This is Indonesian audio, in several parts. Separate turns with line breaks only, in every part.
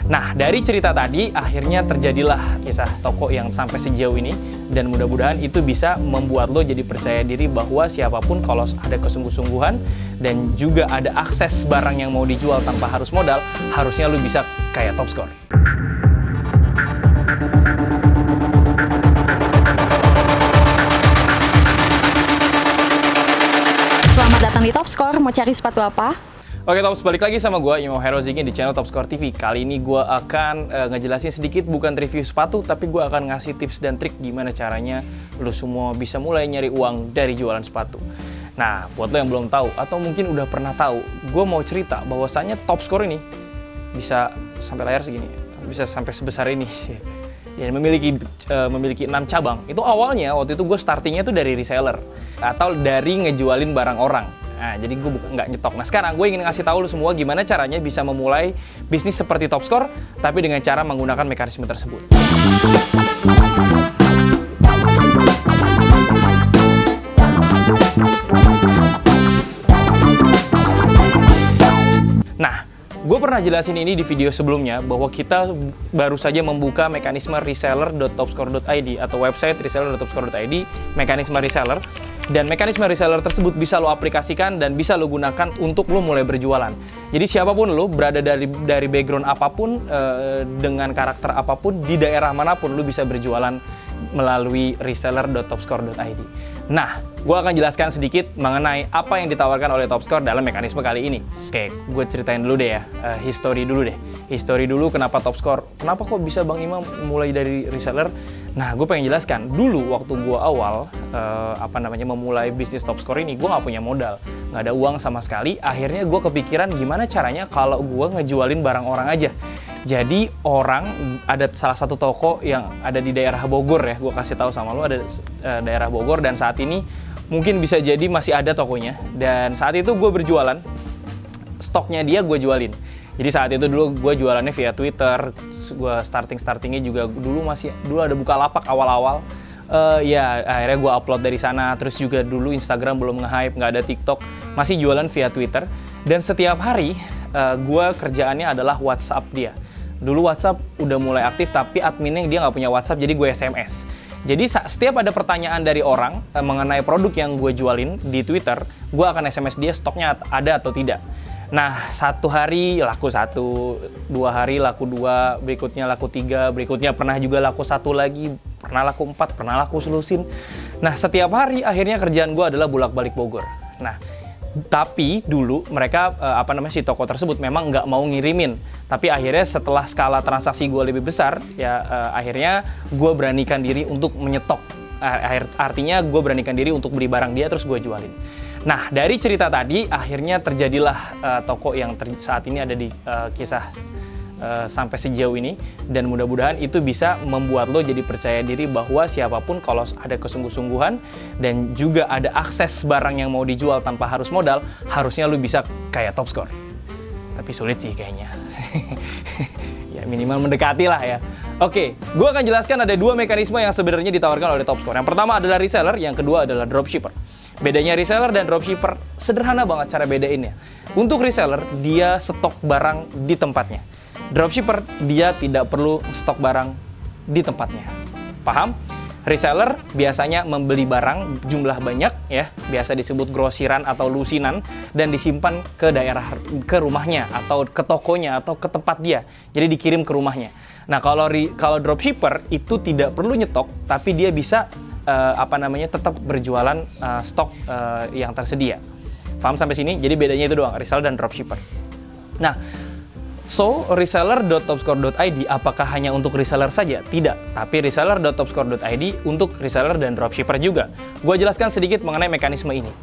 Nah, dari cerita tadi, akhirnya terjadilah kisah toko yang sampai sejauh ini. Dan mudah-mudahan itu bisa membuat lo jadi percaya diri bahwa siapapun kalau ada kesungguh-sungguhan dan juga ada akses barang yang mau dijual tanpa harus modal, harusnya lo bisa kayak Topscore.
Selamat datang di Topscore, mau cari sepatu apa?
Oke Tops, balik lagi sama gue, Imo Heroziki di channel Topscore TV. Kali ini gue akan ngejelasin sedikit, bukan review sepatu, tapi gue akan ngasih tips dan trik gimana caranya lo semua bisa mulai nyari uang dari jualan sepatu. Nah, buat lo yang belum tahu, atau mungkin udah pernah tahu, gue mau cerita bahwasannya Topscore ini bisa sampai layar segini, bisa sampai sebesar ini sih. Ya, memiliki 6 cabang. Itu awalnya, waktu itu gue startingnya tuh dari reseller, atau dari ngejualin barang orang. Nah, jadi gue nggak nyetok. Nah, sekarang gue ingin ngasih tahu lu semua gimana caranya bisa memulai bisnis seperti Topscore, tapi dengan cara menggunakan mekanisme tersebut. Nah, gue pernah jelasin ini di video sebelumnya bahwa kita baru saja membuka mekanisme reseller.topscore.id atau website reseller.topscore.id, mekanisme reseller. Dan mekanisme reseller tersebut bisa lo aplikasikan dan bisa lo gunakan untuk lo mulai berjualan. Jadi siapapun lo, berada dari background apapun, dengan karakter apapun, di daerah manapun lo bisa berjualan melalui reseller.topscore.id. Nah, gue akan jelaskan sedikit mengenai apa yang ditawarkan oleh Topscore dalam mekanisme kali ini. Oke, gue ceritain dulu deh ya, history dulu deh. History dulu kenapa Topscore, kenapa kok bisa Bang Imam mulai dari reseller? Nah, gue pengen jelaskan, dulu waktu gue awal, memulai bisnis Topscore ini, gue nggak punya modal, nggak ada uang sama sekali. Akhirnya gue kepikiran gimana caranya kalau gue ngejualin barang orang aja. Jadi ada salah satu toko yang ada di daerah Bogor ya, gue kasih tahu sama lo, ada daerah Bogor, dan saat ini mungkin bisa jadi masih ada tokonya. Dan saat itu gue berjualan, stoknya dia gue jualin. Jadi saat itu dulu gue jualannya via Twitter, gue startingnya juga dulu ada Bukalapak awal-awal. Ya akhirnya gue upload dari sana. Terus juga dulu Instagram belum nge-hype, nggak ada TikTok, masih jualan via Twitter. Dan setiap hari gue kerjaannya adalah WhatsApp dia. Dulu WhatsApp udah mulai aktif, tapi adminnya dia nggak punya WhatsApp, jadi gue SMS. Jadi setiap ada pertanyaan dari orang mengenai produk yang gue jualin di Twitter, gue akan SMS dia stoknya ada atau tidak. Nah, satu hari laku 1, 2 hari laku 2, berikutnya laku 3, berikutnya pernah juga laku 1 lagi, pernah laku 4, pernah laku selusin. Nah, setiap hari akhirnya kerjaan gue adalah bolak-balik Bogor. Nah, tapi dulu mereka si toko tersebut memang nggak mau ngirimin. Tapi akhirnya setelah skala transaksi gue lebih besar, ya akhirnya gue beranikan diri untuk menyetok. Artinya gue beranikan diri untuk beli barang dia terus gue jualin. Nah, dari cerita tadi akhirnya terjadilah toko yang saat ini ada di kisah sampai sejauh ini, dan mudah-mudahan itu bisa membuat lo jadi percaya diri bahwa siapapun kalau ada kesungguh-sungguhan dan juga ada akses barang yang mau dijual tanpa harus modal, harusnya lo bisa kayak Topscore. Tapi sulit sih kayaknya. Ya minimal mendekati lah ya. Oke, gue akan jelaskan ada 2 mekanisme yang sebenarnya ditawarkan oleh Topscore. Yang pertama adalah reseller, yang kedua adalah dropshipper. Bedanya reseller dan dropshipper sederhana banget cara bedainnya. Untuk reseller, dia stok barang di tempatnya. Dropshipper, dia tidak perlu stok barang di tempatnya. Paham? Reseller biasanya membeli barang jumlah banyak ya, biasa disebut grosiran atau lusinan, dan disimpan ke rumahnya atau ke tokonya atau ke tempat dia. Jadi dikirim ke rumahnya. Nah, kalau dropshipper itu tidak perlu nyetok, tapi dia bisa tetap berjualan stok yang tersedia. Paham sampai sini? Jadi bedanya itu doang, reseller dan dropshipper. Nah, reseller.topscore.id apakah hanya untuk reseller saja? Tidak, tapi reseller.topscore.id untuk reseller dan dropshipper juga. Gue jelaskan sedikit mengenai mekanisme ini.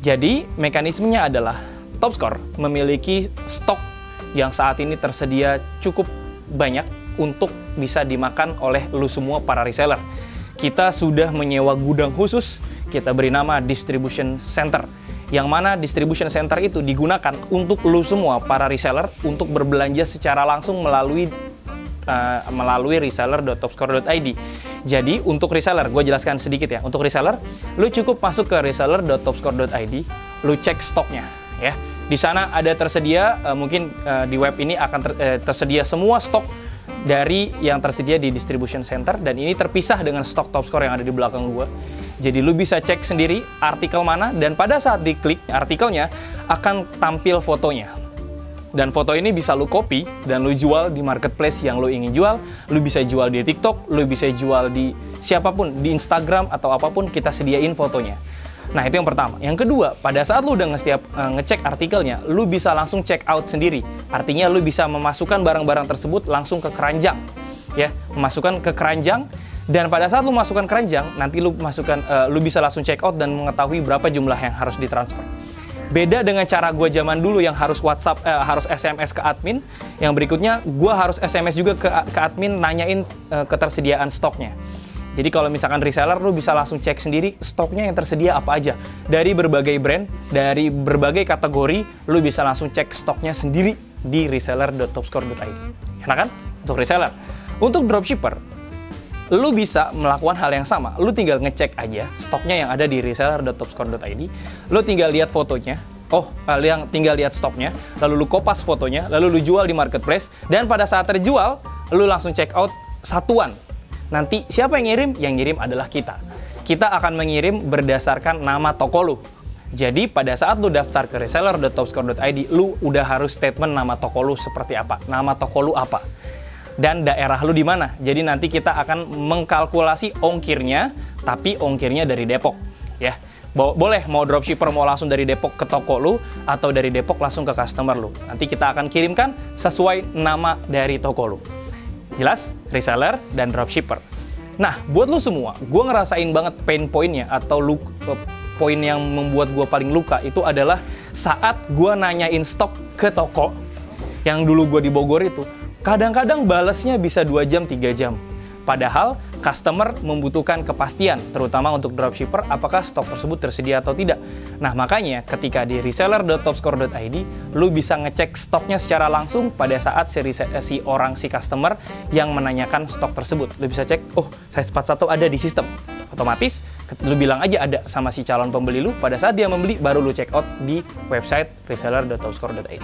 Jadi, mekanismenya adalah Topscore memiliki stok yang saat ini tersedia cukup banyak untuk bisa dimakan oleh lu semua para reseller. Kita sudah menyewa gudang khusus, kita beri nama Distribution Center. Yang mana distribution center itu digunakan untuk lu semua para reseller untuk berbelanja secara langsung melalui reseller.topscore.id. Jadi untuk reseller, gue jelaskan sedikit ya. Untuk reseller, lu cukup masuk ke reseller.topscore.id, lu cek stoknya ya. Di sana ada tersedia, mungkin di web ini akan tersedia semua stok dari yang tersedia di distribution center, dan ini terpisah dengan stok Topscore yang ada di belakang gua. Jadi lu bisa cek sendiri artikel mana, dan pada saat diklik artikelnya akan tampil fotonya. Dan foto ini bisa lu copy dan lu jual di marketplace yang lu ingin jual. Lu bisa jual di TikTok, lu bisa jual di siapapun, di Instagram atau apapun, kita sediain fotonya. Nah, itu yang pertama. Yang kedua, pada saat lu udah ngecek artikelnya, lu bisa langsung check out sendiri. Artinya lu bisa memasukkan barang-barang tersebut langsung ke keranjang. Ya, memasukkan ke keranjang, dan pada saat lu masukkan keranjang, nanti lu bisa langsung check out dan mengetahui berapa jumlah yang harus ditransfer. Beda dengan cara gue zaman dulu yang harus WhatsApp, harus SMS ke admin. Yang berikutnya, gue harus SMS juga ke admin nanyain ketersediaan stoknya. Jadi kalau misalkan reseller, lu bisa langsung cek sendiri stoknya yang tersedia apa aja. Dari berbagai brand, dari berbagai kategori, lu bisa langsung cek stoknya sendiri di reseller.topscore.id. Enak kan? Untuk reseller. Untuk dropshipper, lu bisa melakukan hal yang sama. Lu tinggal ngecek aja stoknya yang ada di reseller.topscore.id. Lu tinggal lihat fotonya. Yang tinggal lihat stoknya, lalu lu kopas fotonya, lalu lu jual di marketplace, dan pada saat terjual, lu langsung check out satuan. Nanti siapa yang ngirim? Yang ngirim adalah kita. Kita akan mengirim berdasarkan nama toko lu. Jadi pada saat lu daftar ke reseller.topscore.id, lu udah harus statement nama toko lu seperti apa, nama toko lu apa, dan daerah lu di mana. Jadi nanti kita akan mengkalkulasi ongkirnya, tapi ongkirnya dari Depok, ya. Boleh mau dropshipper mau langsung dari Depok ke toko lu, atau dari Depok langsung ke customer lu. Nanti kita akan kirimkan sesuai nama dari toko lu. Jelas? Reseller dan dropshipper. Nah, buat lu semua, gue ngerasain banget pain point-nya atau poin yang membuat gue paling luka itu adalah saat gue nanyain stok ke toko yang dulu gue di Bogor itu. Kadang-kadang balesnya bisa 2 jam, 3 jam. Padahal customer membutuhkan kepastian, terutama untuk dropshipper, apakah stok tersebut tersedia atau tidak. Nah, makanya ketika di reseller.topscore.id, lu bisa ngecek stoknya secara langsung pada saat si customer yang menanyakan stok tersebut. Lu bisa cek, size 41 ada di sistem. Otomatis, lu bilang aja ada sama si calon pembeli lu, pada saat dia membeli, baru lu check out di website reseller.topscore.id.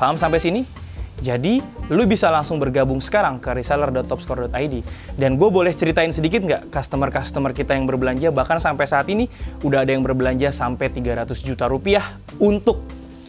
Paham sampai sini? Jadi, lu bisa langsung bergabung sekarang ke reseller.topscore.id. Dan gue boleh ceritain sedikit nggak customer-customer kita yang berbelanja, bahkan sampai saat ini udah ada yang berbelanja sampai 300 juta rupiah untuk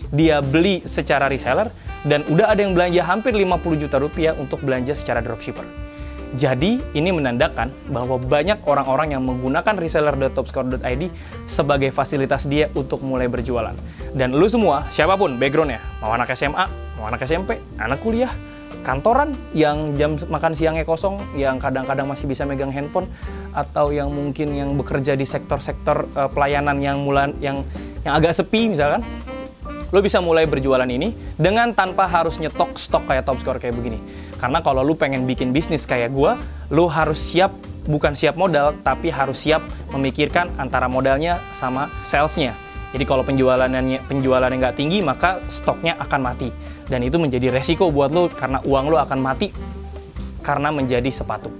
dia beli secara reseller, dan udah ada yang belanja hampir 50 juta rupiah untuk belanja secara dropshipper. Jadi, ini menandakan bahwa banyak orang-orang yang menggunakan reseller.topscore.id sebagai fasilitas dia untuk mulai berjualan. Dan lu semua, siapapun background-nya, mau anak SMA, mau anak SMP, anak kuliah, kantoran yang jam makan siangnya kosong, yang kadang-kadang masih bisa megang handphone, atau yang mungkin yang bekerja di sektor-sektor pelayanan yang agak sepi misalkan, lo bisa mulai berjualan ini dengan tanpa harus nyetok stok kayak Topscore kayak begini. Karena kalau lo pengen bikin bisnis kayak gue, lo harus siap, bukan siap modal, tapi harus siap memikirkan antara modalnya sama salesnya. Jadi kalau penjualannya nggak tinggi, maka stoknya akan mati. Dan itu menjadi resiko buat lo, karena uang lo akan mati karena menjadi sepatu.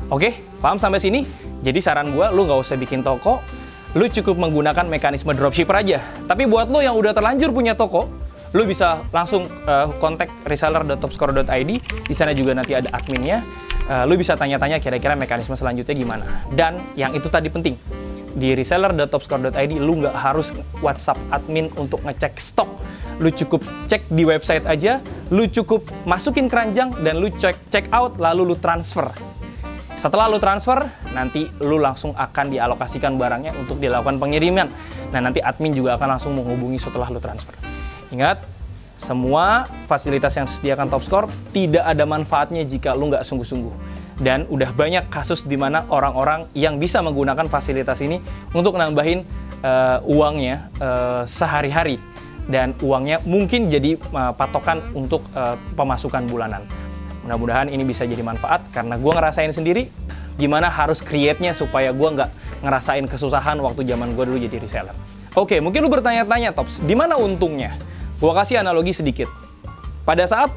Oke, paham sampai sini? Jadi saran gue, lo nggak usah bikin toko, lu cukup menggunakan mekanisme dropshipper aja. Tapi buat lo yang udah terlanjur punya toko, lu bisa langsung kontak reseller.topscore.id. Di sana juga nanti ada adminnya. Lu bisa tanya-tanya kira-kira mekanisme selanjutnya gimana. Dan yang itu tadi penting, di reseller.topscore.id lu nggak harus WhatsApp admin untuk ngecek stok. Lu cukup cek di website aja, lu cukup masukin keranjang, dan lu check out, lalu lu transfer. Setelah lu transfer, nanti lu langsung akan dialokasikan barangnya untuk dilakukan pengiriman. Nah, nanti admin juga akan langsung menghubungi setelah lu transfer. Ingat, semua fasilitas yang disediakan Topscore tidak ada manfaatnya jika lu nggak sungguh-sungguh. Dan udah banyak kasus di mana orang-orang yang bisa menggunakan fasilitas ini untuk nambahin uangnya sehari-hari. Dan uangnya mungkin jadi patokan untuk pemasukan bulanan. Mudah-mudahan ini bisa jadi manfaat, karena gue ngerasain sendiri gimana harus create-nya supaya gue nggak ngerasain kesusahan waktu zaman gue dulu jadi reseller. Oke, mungkin lu bertanya-tanya, Tops, di mana untungnya? Gue kasih analogi sedikit. Pada saat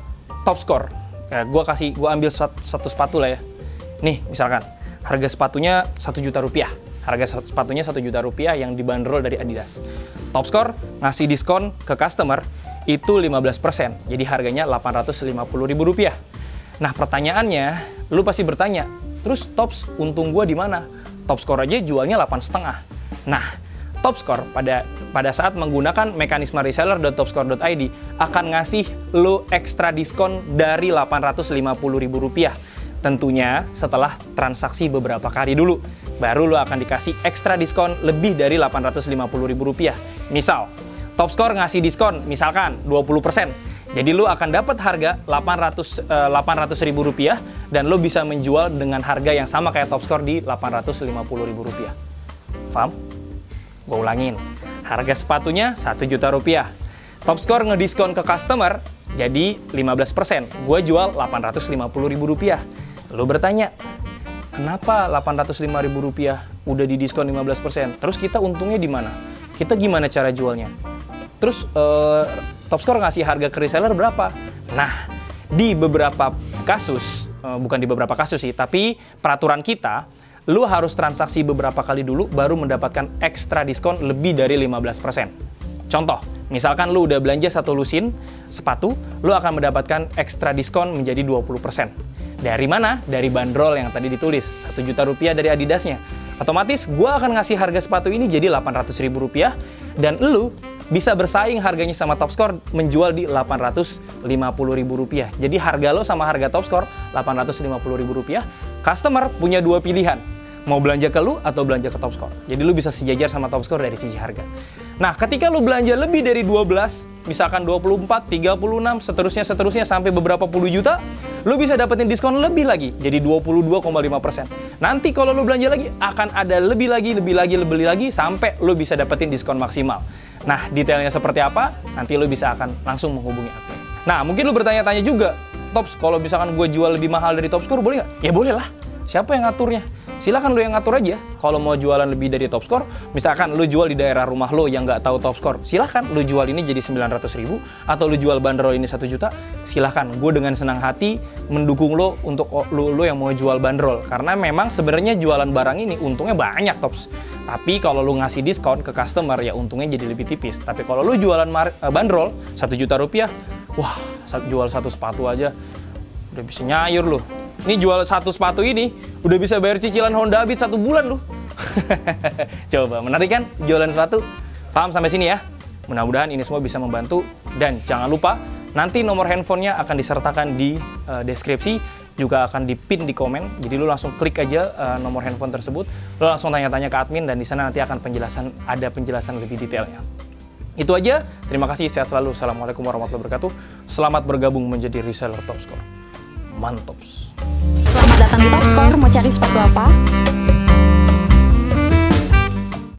Topscore, gue ambil satu sepatu lah ya. Nih, misalkan harga sepatunya 1 juta rupiah. Harga sepatunya 1 juta rupiah yang dibanderol dari Adidas. Topscore ngasih diskon ke customer itu 15%, jadi harganya Rp850.000. Nah, pertanyaannya, lu pasti bertanya, terus Tops, untung gua di mana? Topscore aja jualnya 8,5. Nah, Topscore pada saat menggunakan mekanisme reseller.topscore.id akan ngasih lo ekstra diskon dari Rp850.000. Tentunya setelah transaksi beberapa kali dulu, baru lo akan dikasih ekstra diskon lebih dari Rp850.000. Misal, Topscore ngasih diskon misalkan 20%. Jadi lo akan dapat harga Rp800.000 dan lo bisa menjual dengan harga yang sama kayak Topscore di Rp850.000. Paham? Gue ulangin, harga sepatunya 1 juta rupiah. Topscore ngediskon ke customer jadi 15%. Gue jual Rp850.000. Lo bertanya, kenapa Rp805.000 udah didiskon 15%? Terus kita untungnya di mana? Kita gimana cara jualnya? Terus Topscore ngasih harga ke reseller berapa? Nah, di beberapa kasus, bukan di beberapa kasus sih, tapi peraturan kita, lu harus transaksi beberapa kali dulu baru mendapatkan ekstra diskon lebih dari 15%. Contoh, misalkan lu udah belanja satu lusin sepatu, lu akan mendapatkan ekstra diskon menjadi 20%. Dari mana? Dari bandrol yang tadi ditulis, 1 juta rupiah dari Adidasnya. Otomatis gua akan ngasih harga sepatu ini jadi Rp800.000 dan lu bisa bersaing harganya sama Topscore menjual di Rp850.000. Jadi harga lo sama harga Topscore Rp850.000. Customer punya dua pilihan, mau belanja ke lu atau belanja ke Topscore. Jadi lu bisa sejajar sama Topscore dari sisi harga. Nah, ketika lu belanja lebih dari 12, misalkan 24, 36, seterusnya sampai beberapa puluh juta, lu bisa dapetin diskon lebih lagi, jadi 22,5%. Nanti kalau lu belanja lagi, akan ada lebih lagi, sampai lu bisa dapetin diskon maksimal. Nah, detailnya seperti apa, nanti lu bisa akan langsung menghubungi admin. Nah, mungkin lu bertanya-tanya juga, Tops, kalau misalkan gue jual lebih mahal dari Topscore, boleh nggak? Ya boleh lah. Siapa yang ngaturnya? Silakan lu yang ngatur aja. Kalau mau jualan lebih dari Topscore, misalkan lu jual di daerah rumah lo yang nggak tahu Topscore, silakan lu jual ini jadi 900.000 atau lu jual bandrol ini 1 juta, silakan. Gue dengan senang hati mendukung lo untuk lo yang mau jual bandrol, karena memang sebenarnya jualan barang ini untungnya banyak, Tops. Tapi kalau lu ngasih diskon ke customer ya untungnya jadi lebih tipis. Tapi kalau lu jualan bandrol 1 juta rupiah, wah, jual satu sepatu aja udah bisa nyayur lo. Ini jual satu sepatu ini udah bisa bayar cicilan Honda Beat 1 bulan loh. Coba, menarik kan jualan sepatu? Paham sampai sini ya? Mudah-mudahan ini semua bisa membantu. Dan jangan lupa, nanti nomor handphonenya akan disertakan di deskripsi, juga akan dipin di komen. Jadi lu langsung klik aja nomor handphone tersebut, lu langsung tanya-tanya ke admin, dan di sana nanti akan ada penjelasan lebih detailnya. Itu aja, terima kasih, sehat selalu. Assalamualaikum warahmatullahi wabarakatuh. Selamat bergabung menjadi reseller Topscore. Mantops.
Selamat datang di Topscore, mau cari sepatu apa?